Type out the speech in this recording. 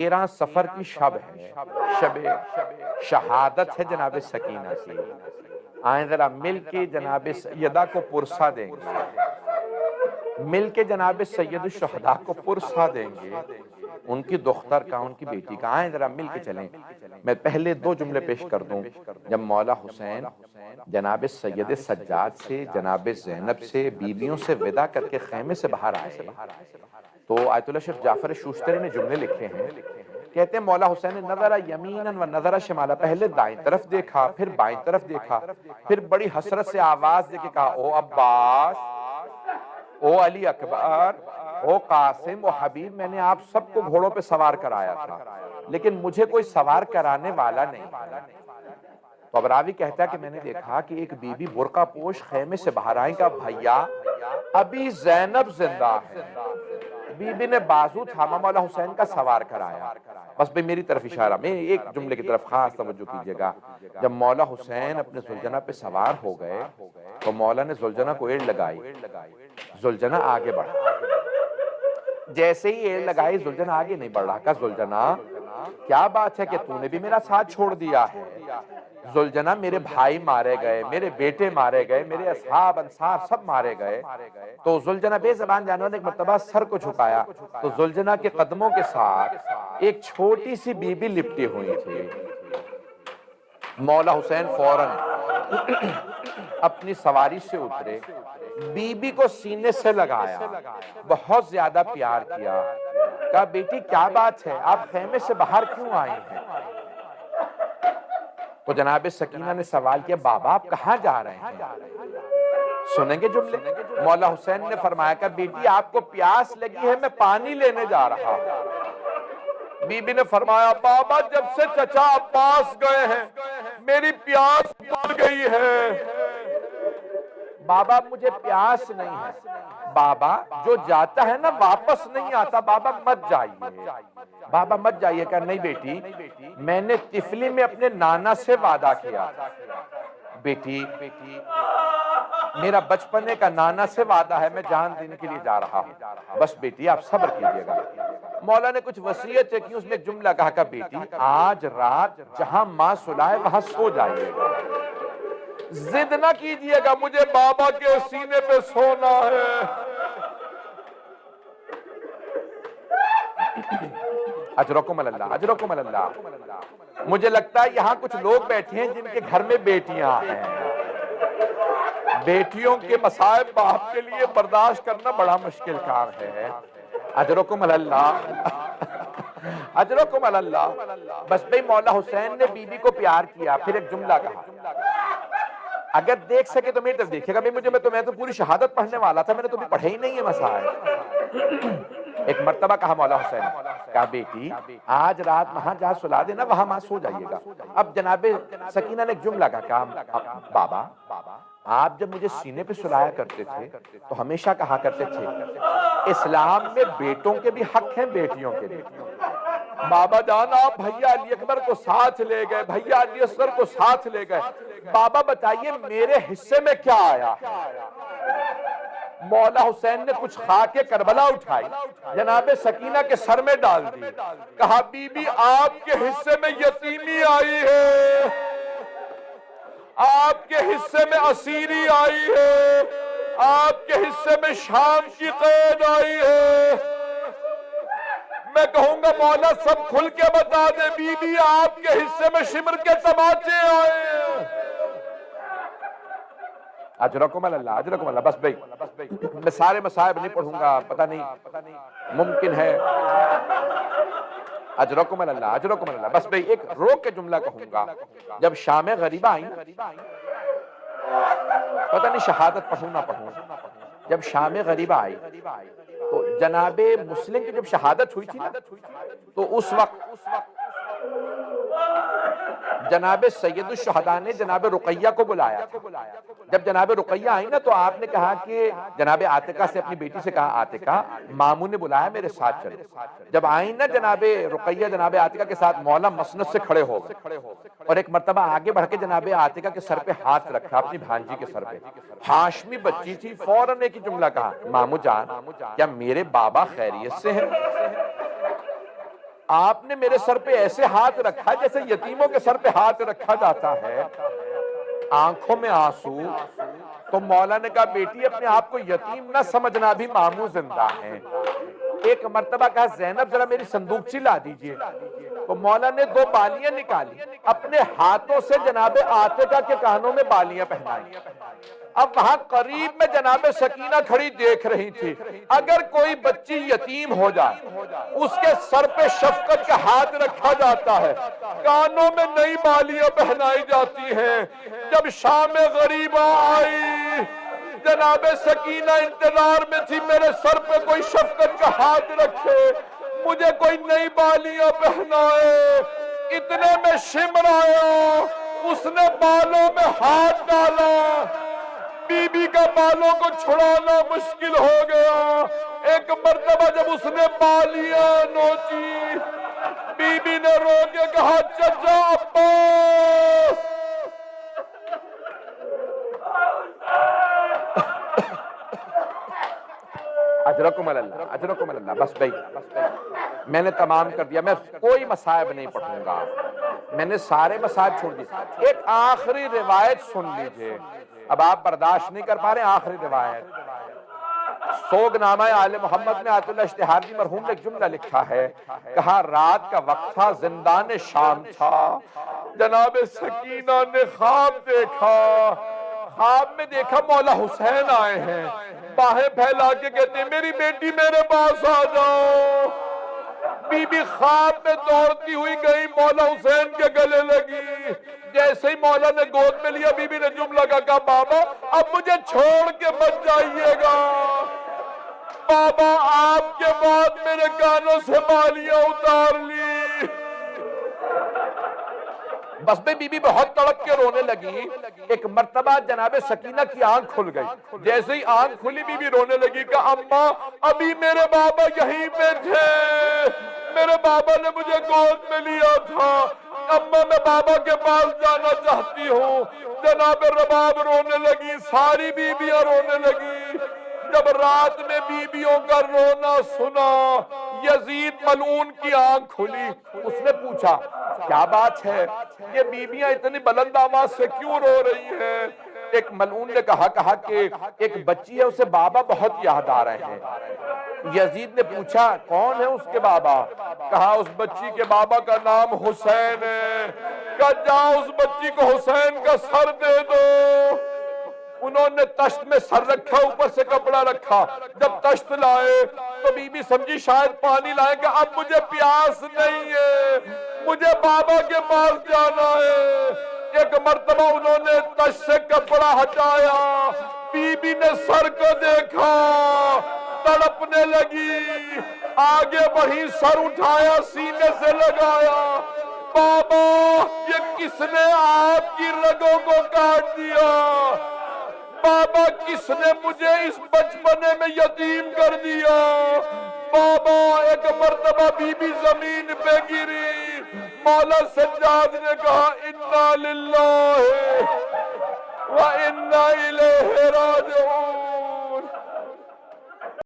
13 سفر کی شب ہے، شب شہادت ہے جناب سکینہ کی۔ آئیں ذرا مل کے جناب سیدہ کو پرسا دیں گے، مل کے جناب سید الشہداء کو پرسا دیں گے، ان کی دختر کا، ان کی بیٹی کا۔ آئیں ذرا مل کے چلیں۔ میں پہلے 2 جملے پیش کر دوں۔ جب مولا حسین جناب سید سجاد سے، جناب زینب سے، بیویوں سے ودا کر کے خیمے سے باہر آئے تو آیت اللہ شیخ جعفر شوشتری نے جملے لکھے ہیں، کہتے ہیں مولا حسین نے نظر یمینا و نظر شمالا، پہلے دائیں طرف دیکھا، پھر بائیں طرف دیکھا، پھر بڑی حسرت سے آواز دے کے کہا، او عباس، او علی اکبر، او قاسم، او حبیب، میں نے آپ سب کو گھوڑوں پہ سوار کرایا تھا لیکن مجھے کوئی سوار کرانے والا نہیں۔ تو اب راوی کہتا ہے کہ میں نے دیکھا کہ ایک بی بی برقع پوش خیمے سے باہر آئیں کہ بھیا ابھی زینب زندہ ہے۔ بی بی نے بازو تھاما، مولا حسین کا سوار کرایا۔ بس بھئی میری طرف اشارہ، میں ایک جملے کی طرف خاص توجہ کیجئے گا۔ جب مولا حسین اپنے زلجنہ پہ سوار ہو گئے تو مولا نے زلجنہ کو ایڑ لگائی، زلجنہ آگے بڑھا۔ جیسے ہی ایڑ لگائی زلجنہ آگے نہیں بڑھ رہا، کہا زلجنہ کیا بات ہے کہ تو نے بھی میرا ساتھ چھوڑ دیا ہے؟ زلجنہ میرے بھائی مارے گئے، میرے بیٹے مارے گئے، میرے اصحاب انصار سب مارے گئے۔ تو زلجنہ بے زبان جانور نے ایک مرتبہ سر کو جھکایا تو زلجنہ کے قدموں کے ساتھ ایک چھوٹی سی بی بی لپٹی ہوئی تھی۔ مولا حسین فوراً اپنی سواری سے اترے، بی بی کو سینے سے لگایا، بہت زیادہ پیار کیا، کہا بیٹی کیا بات ہے، آپ خیمے سے باہر کیوں آئی ہیں؟ تو جناب سکینہ نے سوال کیا، بابا آپ کہاں جا رہے ہیں؟ سنیں گے جملے؟ مولا حسین نے فرمایا کہ بیٹی آپ کو پیاس لگی ہے، میں پانی لینے جا رہا ہوں۔ بی بی نے فرمایا بابا جب سے چچا عباس گئے ہیں میری پیاس بڑھ گئی ہے۔ بابا مجھے پیاس نہیں ہے۔ بابا جو جاتا ہے نا واپس نہیں آتا، بابا مت جائیے، بابا مت جائیے۔ کہ نہیں بیٹی، میں نے طفلی میں اپنے نانا سے وعدہ کیا، بیٹی میرا بچپنے کا نانا سے وعدہ ہے، میں جان دینے کے لیے جا رہا ہوں، بس بیٹی آپ صبر کیجئے گا۔ مولا نے کچھ وصیت کی، اس میں ایک جملہ کہا کہ بیٹی آج رات جہاں ماں سلائے وہاں سو جائیے گا، ضد نہ کیجئے گا مجھے بابا کے سینے پہ سونا ہے۔ اجرکم اللہ، اجرکم اللہ۔ مجھے لگتا ہے یہاں کچھ لوگ بیٹھے ہیں جن کے گھر میں بیٹیاں ہیں، بیٹیوں کے مصائب باپ کے لیے برداشت کرنا بڑا مشکل کام ہے۔ اجرکم اللہ، اجرکم اللہ۔ بس بھئی مولا حسین نے بی بی کو پیار کیا، پھر ایک جملہ کہا، اگر دیکھ سکے تو میری طرف دیکھے گا، میں تو پوری شہادت پڑھنے والا تھا، میں نے تو بھی پڑھے ہی نہیں ہے مسائل۔ ایک مرتبہ کہا مولا حسین، کہا بیٹی آج رات وہاں جہاں سلا دینا وہاں ماں سو جائیے گا۔ اب جناب سکینہ نے ایک جملہ کہا، بابا آپ جب مجھے سینے پہ سلایا کرتے تھے تو ہمیشہ کہا کرتے تھے اسلام میں بیٹوں کے بھی حق ہیں بیٹیوں کے بھی۔ بابا جان آپ بھیا علی اکبر کو ساتھ لے گئے، بھیا علی اصغر کو ساتھ لے گئے، بابا بتائیے میرے حصے میں کیا آیا؟ مولا حسین نے کچھ خاک کربلا اٹھائی، جناب سکینہ کے سر میں ڈال دی، کہا بی بی آپ کے حصے میں یتیمی آئی ہے، آپ کے حصے میں اسیری آئی ہے، آپ کے حصے میں شام کی قید آئی ہے۔ میں کہوں گا مولا سب کھل کے بتا دے، بی بی آپ کے حصے میں شمر کے تماچے آئے ہیں۔ اجرکم اللہ، اجرکم اللہ۔ بس بھئی میں سارے مصائب نہیں پڑھوں گا، پتہ نہیں ممکن ہے۔ اجرکم اللہ، اجرکم اللہ۔ بس بھئی ایک روک کے جملہ کہوں گا، جب شام غریبہ آئی، پتہ نہیں شہادت پڑھوں نہ پڑھوں، جب شام غریبہ آئی تو جناب مسلم کی جب شہادت ہوئی تھی نا تو اس وقت جناب سید الشہداء نے جناب رقیہ کو بلایا تھا۔ جب جناب رقیہ آئی نا تو آپ نے کہا کہ جناب عاتقہ سے اپنی بیٹی سے کہا عاتقہ ماموں نے بلایا میرے ساتھ چلو۔ جب آئی نا جناب رقیہ جناب عاتقہ کے ساتھ مولا مسند سے کھڑے ہو گئے اور ایک مرتبہ آگے بڑھ کے جناب عاتقہ کے سر پہ ہاتھ رکھا، اپنی بھانجی کے سر پہ، ہاشمی بچی تھی، فوراً ایک ہی جملہ کہا، مامو جان کیا میرے بابا خیریت سے ہیں؟ آپ نے میرے سر پہ ایسے ہاتھ رکھا جیسے یتیموں کے سر پہ ہاتھ رکھا جاتا ہے، آنکھوں میں آنسو۔ تو مولا نے کہا بیٹی اپنے آپ کو یتیم نہ سمجھنا، بھی ماموں زندہ ہیں۔ ایک مرتبہ کہا زینب ذرا میری صندوقچی لا دیجئے، تو مولا نے 2 بالیاں نکالی، اپنے ہاتھوں سے جناب عاتقہ کے کانوں میں بالیاں پہنائی۔ اب وہاں قریب میں جناب سکینہ کھڑی دیکھ رہی تھی، اگر کوئی بچی یتیم ہو جائے اس کے سر پہ شفقت کا ہاتھ رکھا جاتا ہے، کانوں میں نئی بالیاں پہنائی جاتی ہیں۔ جب شام غریبہ آئی، جناب سکینہ انتظار میں تھی میرے سر پہ کوئی شفقت کا ہاتھ رکھے، مجھے کوئی نئی بالیاں پہنائے۔ اتنے میں شمر آیا، اس نے بالوں میں ہاتھ ڈالا، بی بی کا بالوں کو چھڑانا مشکل ہو گیا۔ ایک مرتبہ جب اس نے بالیاں نوچی، بی بی نے رو کے کہا چچا عباس، اجرکم اللہ، اجرکم اللہ۔ بس بھائی میں نے تمام کر دیا، میں کوئی مصائب نہیں پڑھوں گا، میں نے سارے مصائب چھوڑ دیے۔ ایک آخری روایت سن لیجئے، اب آپ برداشت نہیں کر پا رہے، آخری روایت۔ سوگ نامہ آل محمد میں آیت اللہ اشتہاری مرحوم نے ایک جملہ لکھا ہے، کہا رات کا وقت تھا، زندان شام تھا، جناب سکینہ نے خواب دیکھا، خواب میں دیکھا مولا حسین آئے ہیں، باہیں پھیلا کے کہتے ہیں میری بیٹی میرے پاس آ جاؤ۔ بی بی خواب میں دوڑتی ہوئی گئی، مولا حسین کے گلے لگی، جیسے ہی مولا نے گود میں لیا بی بی نے جملہ کہا بابا اب مجھے چھوڑ کے مت جائیے گا، بابا آپ کے بعد میرے کانوں سے بالیاں اتار لی۔ بس میں بی بی بہت تڑپ کے رونے لگی۔ ایک مرتبہ جناب سکینہ کی آنکھ کھل گئی، جیسے ہی آنکھ کھلی بی بی رونے لگی کہ اماں ابھی میرے بابا یہیں پہ تھے، میرے بابا نے مجھے گود میں لیا تھا، اماں میں بابا کے پاس جانا چاہتی ہوں۔ جناب رباب رونے لگی، ساری بیویاں رونے لگی۔ جب رات میں بیویوں کا رونا سنا، یزید ملعون کی آنکھ کھلی، اس نے پوچھا کیا بات ہے، یہ بیویاں اتنی بلند آواز سے کیوں رو رہی ہیں؟ ایک ملعون نے کہا کہ ایک بچی ہے اسے بابا بہت یاد آ رہے ہیں۔ یزید نے پوچھا کون ہے اس کے بابا؟ کہا اس بچی کے بابا کا نام حسین ہے۔ کہا جاؤ اس بچی کو حسین کا سر دے دو۔ انہوں نے تشت میں سر رکھا، اوپر سے کپڑا رکھا، جب تشت لائے تو بی بی سمجھی شاید پانی لائے گا، اب مجھے پیاس نہیں ہے، مجھے بابا کے پاس جانا ہے۔ ایک مرتبہ انہوں نے تشت سے کپڑا ہٹایا، بی بی نے سر کو دیکھا، تڑپنے لگی، آگے بڑھی، سر اٹھایا، سینے سے لگایا، بابا یہ کس نے آپ کی رگوں کو کاٹ دیا؟ بابا کس نے مجھے اس بچپنے میں یتیم کر دیا؟ بابا ایک مرتبہ بی بی زمین پہ گری، مولا سجاد نے کہا انا للہ و انا الیہ راجعون۔